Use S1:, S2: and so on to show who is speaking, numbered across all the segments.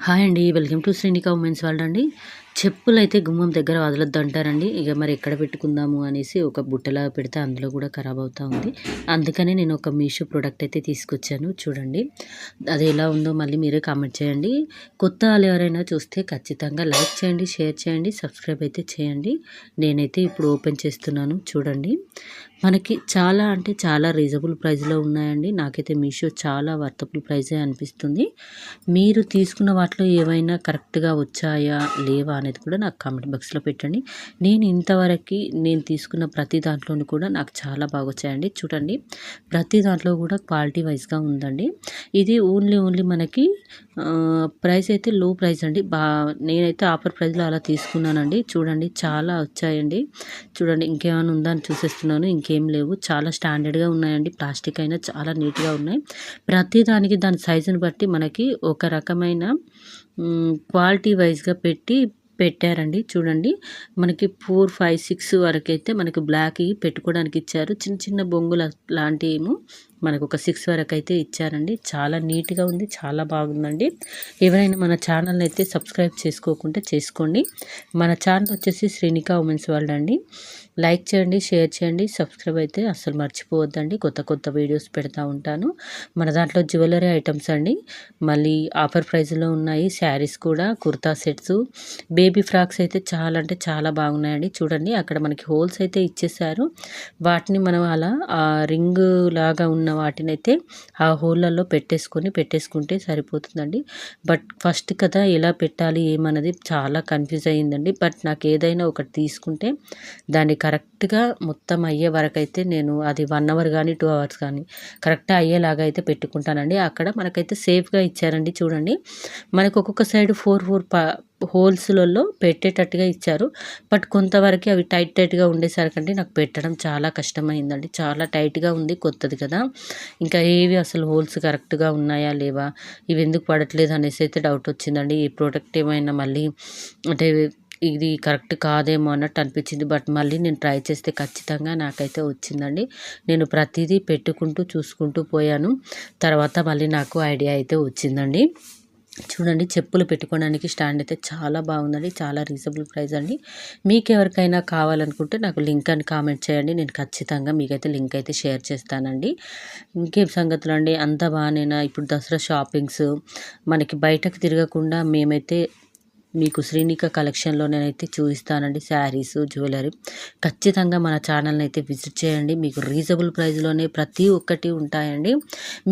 S1: Hi అండి. Welcome to Srinika women's world అండి. చెప్పులైతే గుమ్మం దగ్గర వదలొద్దు అంటారండి. ఇక మరి ఎక్కడ పెట్టుకుందాము అనేసి ఒక బుట్టలా పెడితే అందులో కూడా ఖరాబ్ అవుతా ఉంది. అందుకనే నేను ఒక మీషో ప్రోడక్ట్ అయితే తీసుకొచ్చాను. చూడండి అది ఎలా ఉందో మళ్ళీ మీరే కామెంట్ చేయండి. కొత్త వాళ్ళు ఎవరైనా చూస్తే ఖచ్చితంగా లైక్ చేయండి, షేర్ చేయండి, సబ్స్క్రైబ్ అయితే చేయండి. నేనైతే ఇప్పుడు ఓపెన్ చేస్తున్నాను. చూడండి మనకి చాలా అంటే చాలా రీజనబుల్ ప్రైస్లో ఉన్నాయండి. నాకైతే మీషో చాలా వర్తబుల్ ప్రైజే అనిపిస్తుంది. మీరు తీసుకున్న వాటిలో ఏవైనా కరెక్ట్గా వచ్చాయా లేవా అనేది కూడా నాకు కామెంట్ బాక్స్లో పెట్టండి. నేను తీసుకున్న ప్రతి దాంట్లోనూ కూడా నాకు చాలా బాగా వచ్చాయండి. చూడండి ప్రతి దాంట్లో కూడా క్వాలిటీ వైజ్గా ఉందండి. ఇది ఓన్లీ మనకి ప్రైస్ అయితే లో ప్రైస్ అండి. నేనైతే ఆఫర్ ప్రైస్లో అలా తీసుకున్నానండి. చూడండి చాలా వచ్చాయండి. చూడండి ఇంకేమైనా ఉందా అని చూసేస్తున్నాను. ఇంకేం లేవు. చాలా స్టాండర్డ్గా ఉన్నాయండి. ప్లాస్టిక్ అయినా చాలా నీట్గా ఉన్నాయి. ప్రతి దానికి దాని సైజుని బట్టి మనకి ఒక రకమైన క్వాలిటీ వైజ్గా పెట్టారండి. చూడండి మనకి 4, 5, 6 వరకైతే మనకి బ్లాక్ పెట్టుకోవడానికి ఇచ్చారు. చిన్న చిన్న బొంగుల లాంటివి మనకు ఒక 6 వరకు అయితే ఇచ్చారండి. చాలా నీట్గా ఉంది. చాలా బాగుందండి. ఎవరైనా మన ఛానల్ అయితే సబ్స్క్రైబ్ చేసుకోకుంటే చేసుకోండి. మన ఛానల్ వచ్చేసి శ్రీనిక ఉమెన్స్ వరల్డ్ అండి. లైక్ చేయండి, షేర్ చేయండి, సబ్స్క్రైబ్ అయితే అస్సలు మర్చిపోవద్దండి. కొత్త వీడియోస్ పెడతా ఉంటాను. మన దాంట్లో జ్యువెలరీ ఐటమ్స్ అండి. మళ్ళీ ఆఫర్ ప్రైస్లో ఉన్నాయి. శారీస్ కూడా, కుర్తా సెట్స్, బేబీ ఫ్రాక్స్ అయితే చాలా అంటే చాలా బాగున్నాయండి. చూడండి అక్కడ మనకి హోల్స్ అయితే ఇచ్చేసారు. వాటిని మనం అలా ఆ రింగ్ లాగా ఉన్న వాటిని అయితే ఆ హోల్లలో పెట్టేసుకుంటే సరిపోతుందండి. బట్ ఫస్ట్ కదా ఎలా పెట్టాలి ఏమన్నది చాలా కన్ఫ్యూజ్ అయ్యిందండి. బట్ నాకు ఏదైనా ఒకటి తీసుకుంటే దాన్ని కరెక్ట్గా మొత్తం అయ్యే వరకు అయితే నేను అది 1 అవర్ కానీ 2 అవర్స్ కానీ కరెక్ట్గా అయ్యేలాగా అయితే పెట్టుకుంటానండి. అక్కడ మనకైతే సేఫ్గా ఇచ్చారండి. చూడండి మనకు ఒక్కొక్క సైడ్ 4 హోల్స్లలో పెట్టేటట్టుగా ఇచ్చారు. బట్ కొంతవరకు అవి టైట్గా ఉండేసరికంటే నాకు పెట్టడం చాలా కష్టమైందండి. చాలా టైట్గా ఉంది, కొత్తది కదా. ఇంకా ఏవి అసలు హోల్స్ కరెక్ట్గా ఉన్నాయా లేవా, ఇవి ఎందుకు పడట్లేదు అనేసి అయితే డౌట్ వచ్చిందండి. ఈ ప్రోడక్ట్ ఏమైనా మళ్ళీ అంటే ఇది కరెక్ట్ కాదేమో అన్నట్టు అనిపించింది. బట్ మళ్ళీ నేను ట్రై చేస్తే ఖచ్చితంగా నాకైతే వచ్చిందండి. నేను ప్రతిదీ చూసుకుంటూ పోయాను. తర్వాత మళ్ళీ నాకు ఐడియా అయితే వచ్చిందండి. చూడండి చెప్పులు పెట్టుకోవడానికి స్టాండ్ అయితే చాలా బాగుందండి. చాలా రీజనబుల్ ప్రైస్ అండి. మీకు ఎవరికైనా కావాలనుకుంటే నాకు లింక్ అని కామెంట్ చేయండి. నేను ఖచ్చితంగా మీకైతే లింక్ అయితే షేర్ చేస్తానండి. ఇంకేం సంగతులు అండి, అంతా బాగానేనా? ఇప్పుడు దసరా షాపింగ్స్ మనకి బయటకు తిరగకుండా మేమైతే మీకు శ్రీనిక కలెక్షన్లో నేనైతే చూపిస్తానండి. శారీస్, జ్యువెలరీ ఖచ్చితంగా మన ఛానల్ని అయితే విజిట్ చేయండి. మీకు రీజనబుల్ ప్రైస్లోనే ప్రతి ఒక్కటి ఉంటాయండి.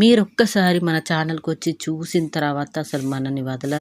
S1: మీరు ఒక్కసారి మన ఛానల్కి వచ్చి చూసిన తర్వాత అసలు మనని